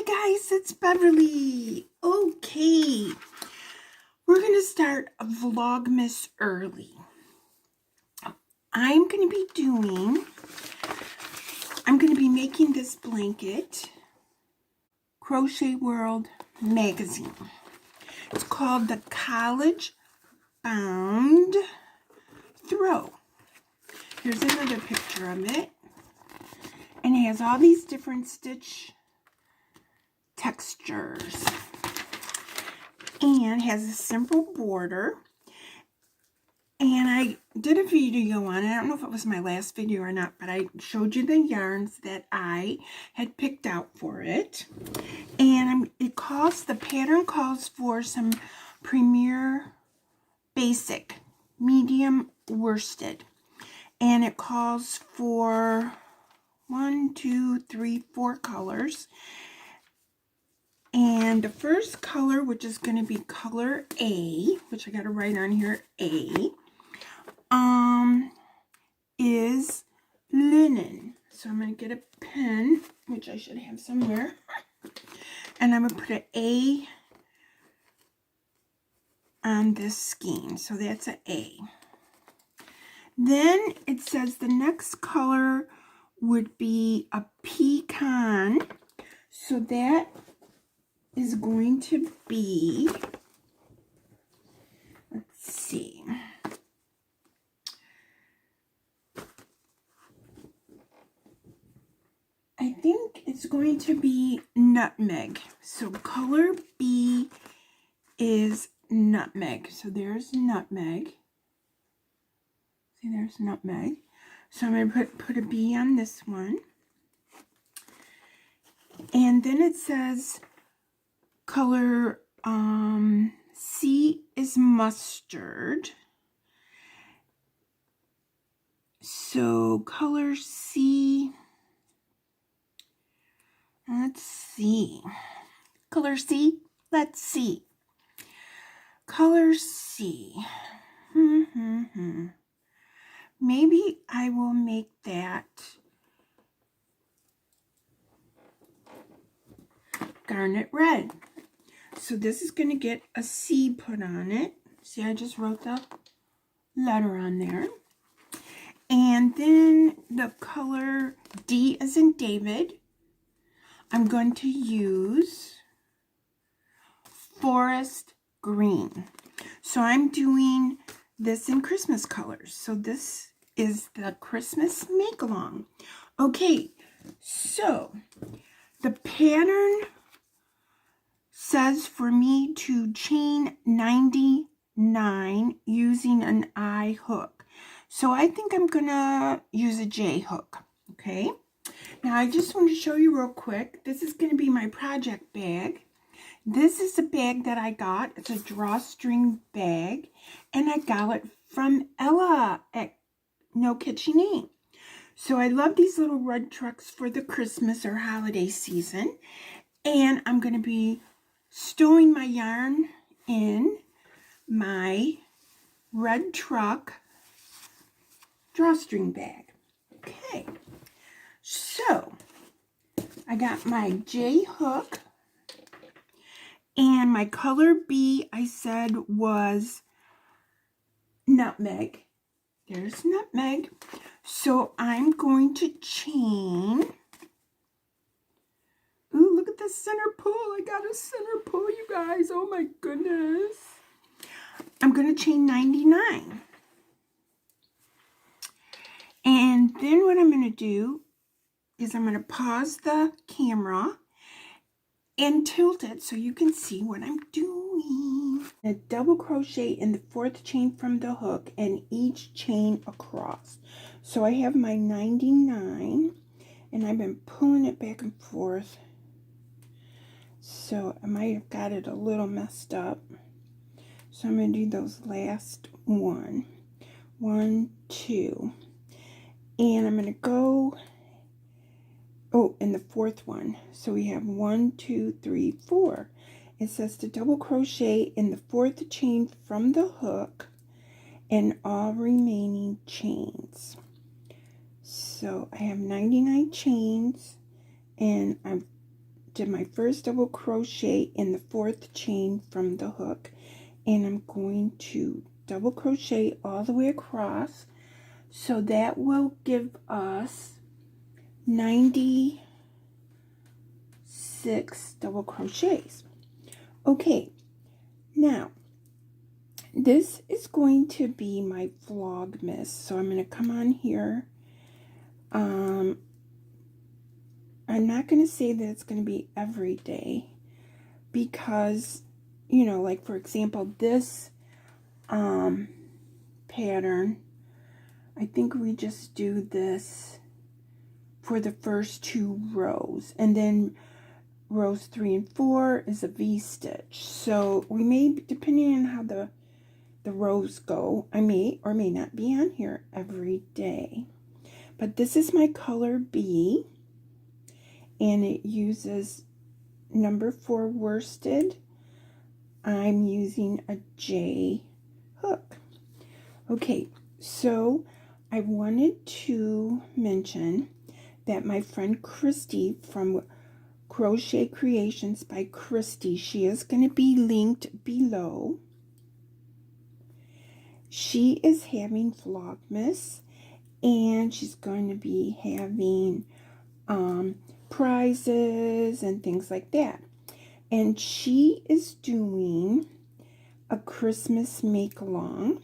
guys, it's Beverly. Okay, we're going to start a Vlogmas early. I'm going to be making this blanket, Crochet World magazine. It's called the College Bound Throw. Here's another picture of it. And it has all these different stitch textures. And has a simple border. And I did a video on it. I don't know if it was my last video or not, but I showed you the yarns that I had picked out for it. And the pattern calls for some Premier Basic medium worsted. And it calls for 4 colors. And the first color, which is going to be color A, which I got to write on here, A, is linen. So I'm going to get a pen, which I should have somewhere, and I'm going to put an A on this skein. So that's an A. Then it says the next color would be a pecan. So that is going to be, let's see, I think it's going to be nutmeg. So color B is nutmeg. So there's nutmeg. See, there's nutmeg. So I'm going to put a B on this one. And then it says color C is mustard. So color C, let's see. Color C, let's see. Color C. Maybe I will make that garnet red. So this is going to get a C put on it. See, I just wrote the letter on there. And then the color D as in David, I'm going to use forest green. So I'm doing this in Christmas colors. So this is the Christmas make-along. Okay, so the pattern says for me to chain 99 using an I hook. So I think I'm gonna use a J hook, okay? Now I just want to show you real quick. This is gonna be my project bag. This is a bag that I got. It's a drawstring bag, and I got it from Ella at No Kitchen Name. So I love these little red trucks for the Christmas or holiday season, and I'm going to be stowing my yarn in my red truck drawstring bag. Okay, so I got my J hook. And my color B, I said, was nutmeg. There's nutmeg. So I'm going to chain. Ooh, look at the center pull. I got a center pull, you guys. Oh my goodness. I'm going to chain 99. And then what I'm going to do is I'm going to pause the camera and tilt it so you can see what I'm doing. A double crochet in the 4th chain from the hook and each chain across. So I have my 99 and I've been pulling it back and forth. So I might have got it a little messed up. So I'm going to do those last 1, 2. And I'm going to go in the 4th one. So we have 1, 2, 3, 4. It says to double crochet in the 4th chain from the hook and all remaining chains. So I have 99 chains and I've did my first double crochet in the 4th chain from the hook, and I'm going to double crochet all the way across. So that will give us 96 double crochets. Okay, now this is going to be my Vlogmas. So I'm going to come on here. I'm not going to say that it's going to be every day because, you know, like for example, this pattern, I think we just do this for the first 2 rows, and then rows 3 and 4 is a V-stitch. So we may, depending on how the rows go, I may or may not be on here every day. But this is my color B, and it uses number 4 worsted. I'm using a J hook. Okay, so I wanted to mention that my friend Christi from Crochet Creations by Christi, she is going to be linked below. She is having Vlogmas, and she's going to be having prizes and things like that. And she is doing a Christmas make-along.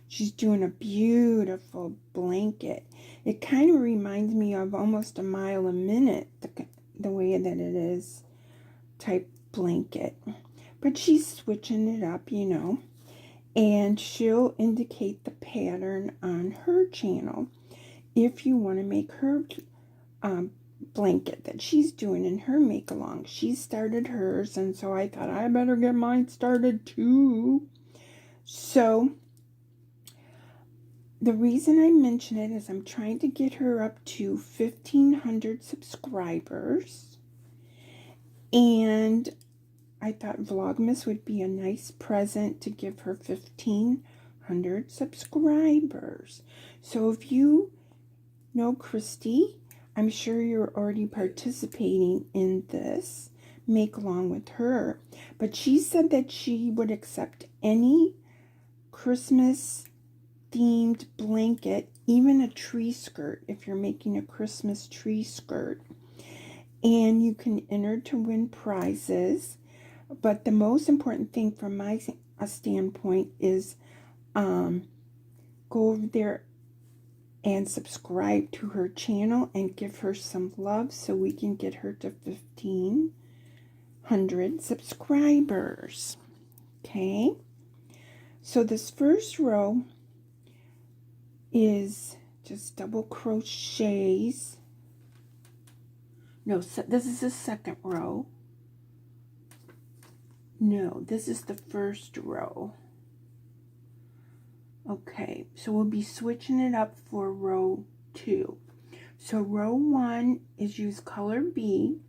She's doing a beautiful blanket. It kind of reminds me of almost a mile a minute, the way that it is type blanket. But she's switching it up, you know. And she'll indicate the pattern on her channel if you want to make her blanket that she's doing in her make-along. She started hers, and so I thought I better get mine started too. So the reason I mention it is I'm trying to get her up to 1,500 subscribers, and I thought Vlogmas would be a nice present to give her 1,500 subscribers. So if you know Christi, I'm sure you're already participating in this make along with her. But she said that she would accept any Christmas themed blanket, even a tree skirt, if you're making a Christmas tree skirt. And you can enter to win prizes. But the most important thing from my standpoint is go over there and subscribe to her channel and give her some love so we can get her to 1,500 subscribers. Okay, so this first row is just double crochets. No, so this is the second row. No, this is the first row. Okay, so we'll be switching it up for row 2. So row 1 is use color B.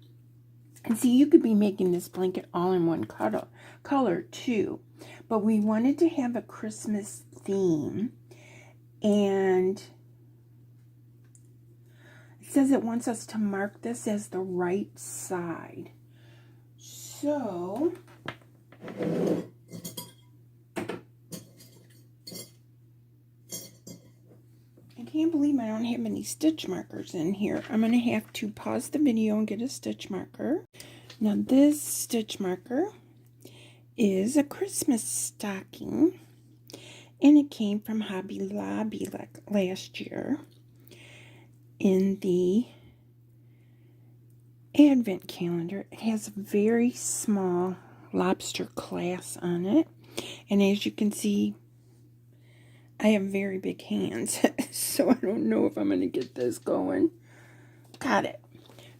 And see, you could be making this blanket all in one color too. But we wanted to have a Christmas theme. And it says it wants us to mark this as the right side. So I can't believe I don't have any stitch markers in here. I'm going to have to pause the video and get a stitch marker. Now this stitch marker is a Christmas stocking, and it came from Hobby Lobby last year in the Advent calendar. It has a very small lobster clasp on it, and as you can see, I have very big hands, so I don't know if I'm going to get this going. Got it.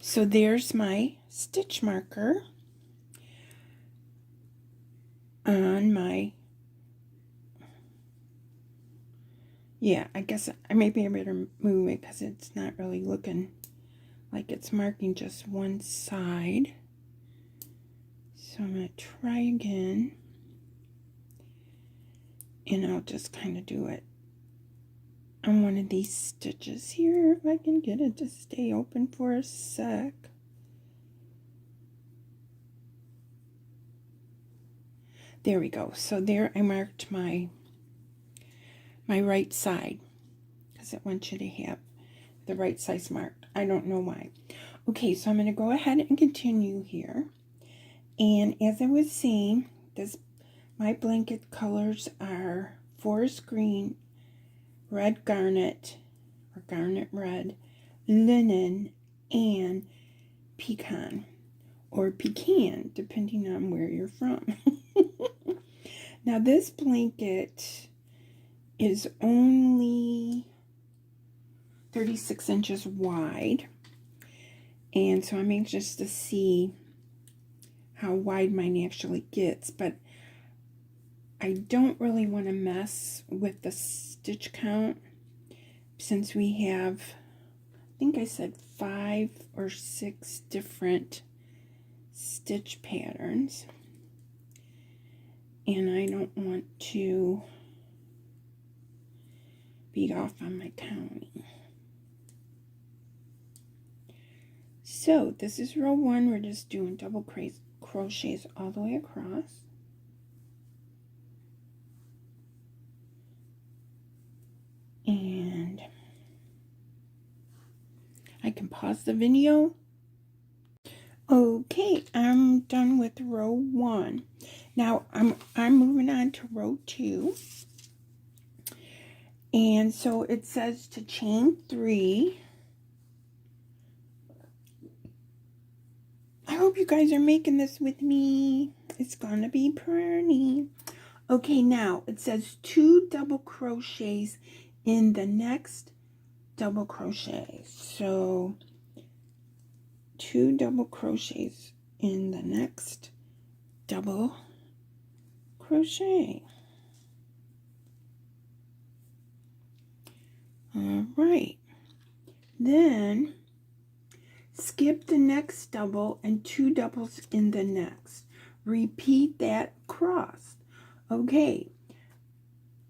So there's my stitch marker on my, yeah, I guess maybe I better move it because it's not really looking like it's marking just one side. So I'm going to try again. And I'll just kind of do it on one of these stitches here, if I can get it to stay open for a sec. There we go. So there I marked my right side because it wants you to have the right size marked. I don't know why. Okay, so I'm going to go ahead and continue here. And as I was saying, my blanket colors are forest green, red garnet, or garnet red, linen, and pecan, or pecan, depending on where you're from. Now this blanket is only 36 inches wide, and so I'm anxious to see how wide mine actually gets, but I don't really want to mess with the stitch count since we have, I think I said 5 or 6 different stitch patterns, and I don't want to be off on my counting. So this is row 1. We're just doing double crochets all the way across. And I can pause the video. Okay, I'm done with row 1. Now I'm moving on to row 2. And so it says to chain 3. I hope you guys are making this with me. It's gonna be pretty. Okay, now it says 2 double crochets in the next double crochet. So 2 double crochets in the next double crochet. All right, then skip the next double and 2 doubles in the next. Repeat that across. Okay,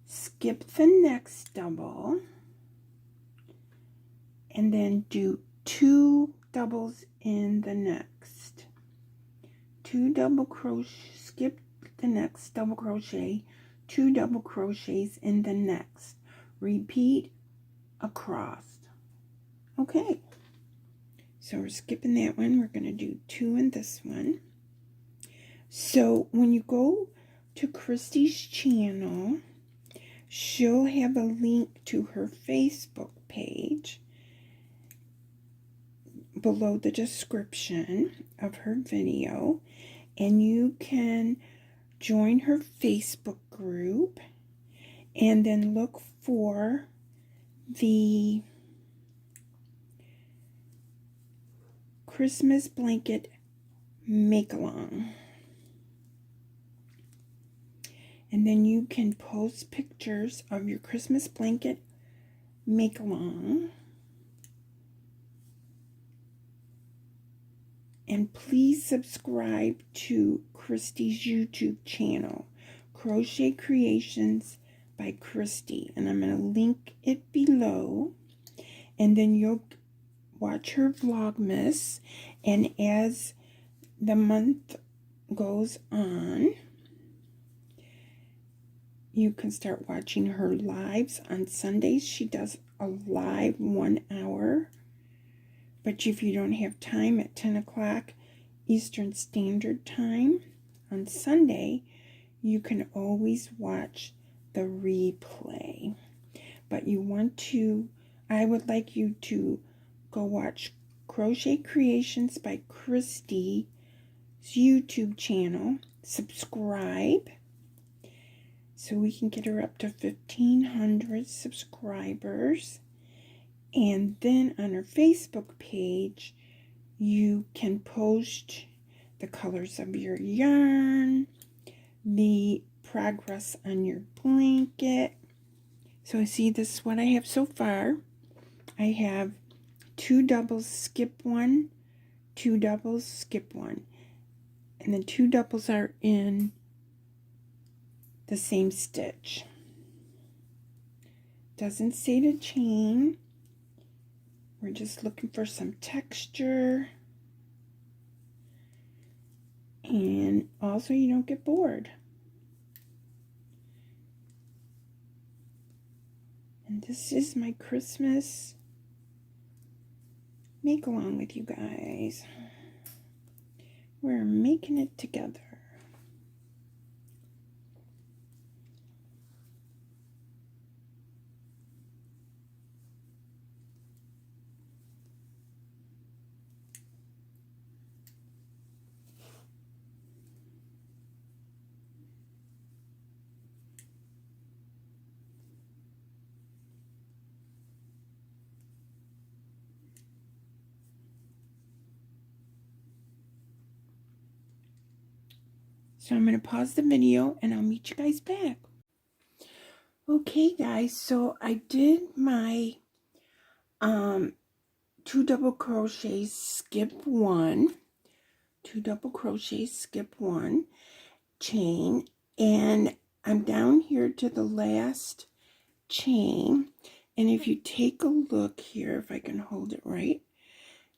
skip the next double and then do 2 doubles in the next. 2 double crochet, skip the next double crochet, 2 double crochets in the next. Repeat across. Okay, so we're skipping that one. We're going to do 2 in this one. So when you go to Christi's channel, she'll have a link to her Facebook page below the description of her video, and you can join her Facebook group and then look for the Christmas blanket make-along. And then you can post pictures of your Christmas blanket make-along. And please subscribe to Christi's YouTube channel, Crochet Creations by Christi. And I'm going to link it below. And then you'll watch her Vlogmas. And as the month goes on, you can start watching her lives on Sundays. She does a live 1 hour. But if you don't have time at 10 o'clock Eastern Standard Time on Sunday, you can always watch the replay. But you want to, I would like you to go watch Crochet Creations by Christi's YouTube channel. Subscribe so we can get her up to 1,500 subscribers. And then on her Facebook page, you can post the colors of your yarn, the progress on your blanket. So see, this is what I have so far. I have 2 doubles, skip 1, 2 doubles, skip 1. And the 2 doubles are in the same stitch. Doesn't say to chain. We're just looking for some texture. And also you don't get bored. This is my Christmas make along with you guys. We're making it together. So I'm going to pause the video and I'll meet you guys back. Okay guys, so I did my 2 double crochets, skip 1, 2 double crochets, skip 1, chain, and I'm down here to the last chain. And if you take a look here, if I can hold it right,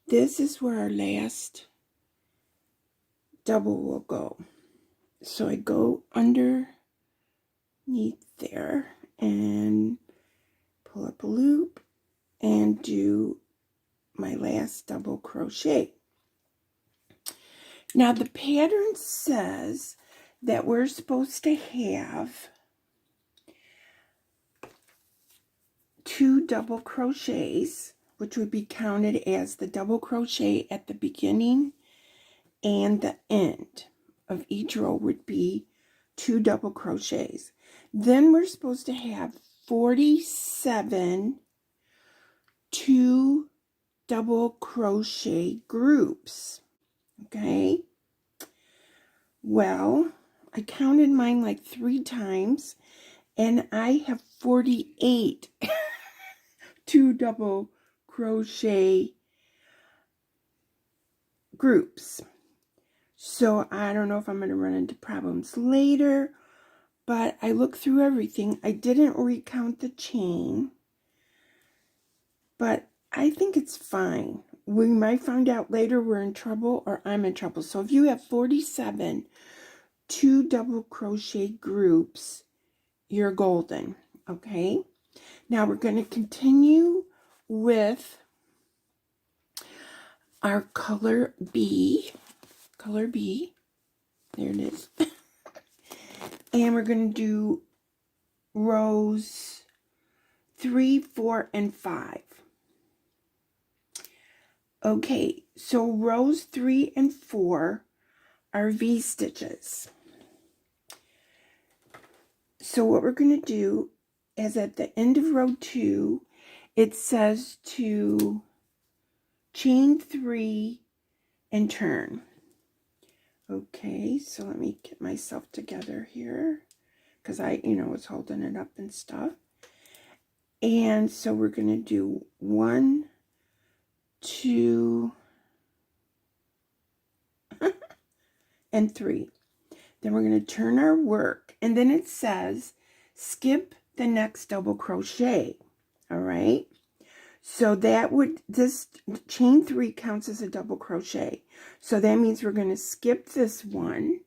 this is where our last double will go. So I go underneath there and pull up a loop and do my last double crochet. Now the pattern says that we're supposed to have 2 double crochets, which would be counted as the double crochet at the beginning, and the end of each row would be 2 double crochets. Then we're supposed to have 47 2 double crochet groups. Okay, well, I counted mine like 3 times and I have 48 2 double crochet groups. So I don't know if I'm going to run into problems later, but I looked through everything. I didn't recount the chain, but I think it's fine. We might find out later we're in trouble or I'm in trouble. So if you have 47 2 double crochet groups, you're golden. Okay, now we're going to continue with our color B. Color B. There it is. And we're going to do rows 3, 4, and 5. Okay, so rows 3 and 4 are V stitches. So what we're going to do is at the end of row 2, it says to chain 3 and turn. Okay, so let me get myself together here because I, was holding it up and stuff. And so we're going to do 1, 2, and 3. Then we're going to turn our work, and then it says skip the next double crochet. All right, so that would, this chain 3 counts as a double crochet, so that means we're going to skip this one,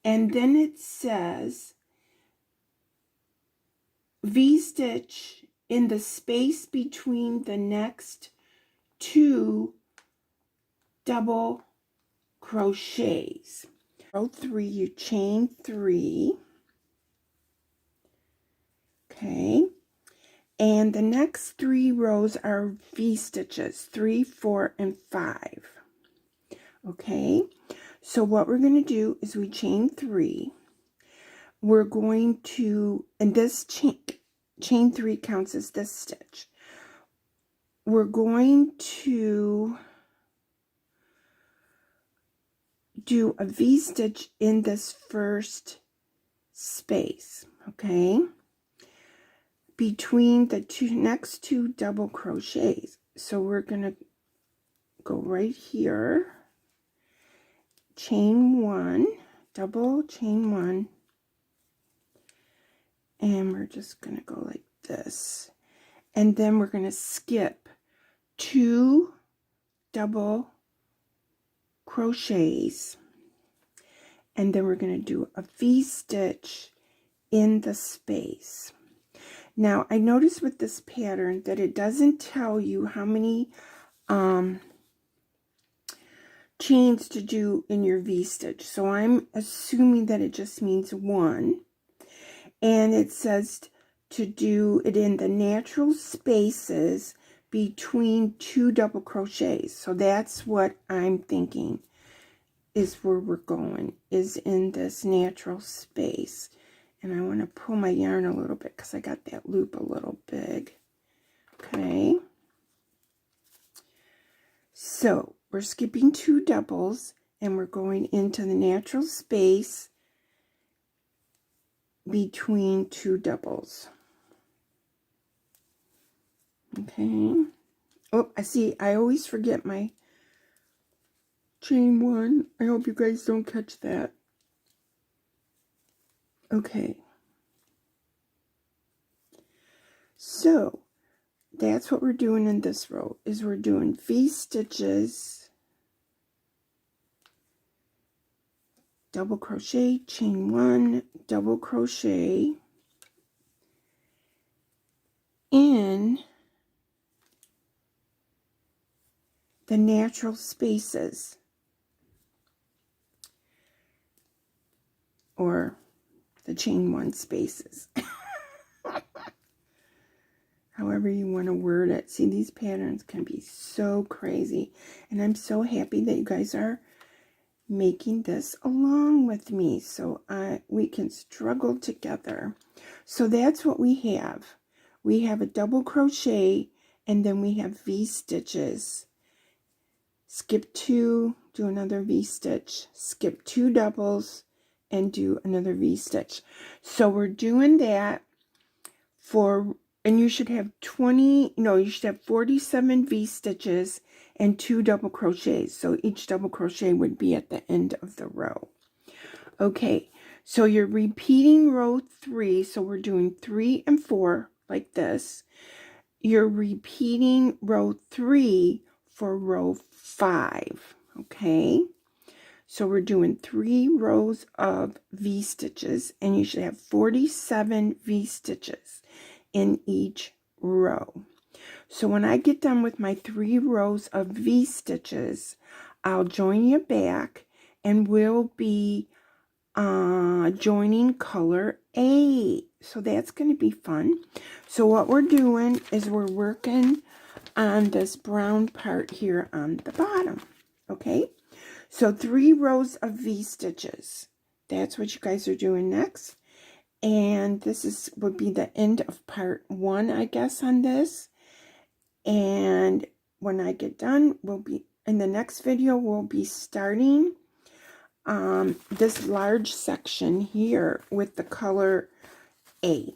and then it says V-stitch in the space between the next 2 double crochets. Row 3, you chain 3. Okay, and the next 3 rows are V stitches, 3, 4, and 5. Okay, so what we're going to do is we chain 3. We're going to, and this chain 3 counts as this stitch. We're going to do a V stitch in this first space, okay, between the next 2 double crochets. So we're going to go right here, chain 1, double chain 1, and we're just going to go like this, and then we're going to skip 2 double crochets, and then we're going to do a V stitch in the space. Now, I noticed with this pattern that it doesn't tell you how many chains to do in your V-stitch. So I'm assuming that it just means 1. And it says to do it in the natural spaces between 2 double crochets. So that's what I'm thinking is where we're going, is in this natural space. And I want to pull my yarn a little bit because I got that loop a little big. Okay. So we're skipping 2 doubles and we're going into the natural space between 2 doubles. Okay. Oh, I always forget my chain 1. I hope you guys don't catch that. Okay. So that's what we're doing in this row, is we're doing V-stitches, double crochet, chain 1, double crochet in the natural spaces, or the chain 1 spaces. However you want to word it. See, these patterns can be so crazy. And I'm so happy that you guys are making this along with me, so we can struggle together. So that's what we have. We have a double crochet, and then we have V-stitches. Skip 2, do another V-stitch. Skip 2 doubles, and do another V-stitch. So we're doing that for... And you should have 47 V-stitches and 2 double crochets. So each double crochet would be at the end of the row. Okay, so you're repeating row 3. So we're doing 3 and 4 like this. You're repeating row 3 for row 5. Okay, so we're doing 3 rows of V-stitches, and you should have 47 V-stitches in each row. So when I get done with my 3 rows of V-stitches, I'll join you back and we'll be joining color A. So that's going to be fun. So what we're doing is we're working on this brown part here on the bottom. Okay, so 3 rows of V-stitches. That's what you guys are doing next. And this would be the end of part 1, I guess, on this. And when I get done, we'll be in the next video, we'll be starting this large section here with the color A.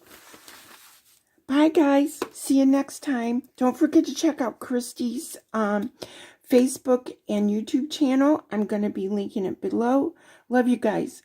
Bye, guys. See you next time. Don't forget to check out Christi's Facebook and YouTube channel. I'm going to be linking it below. Love you guys.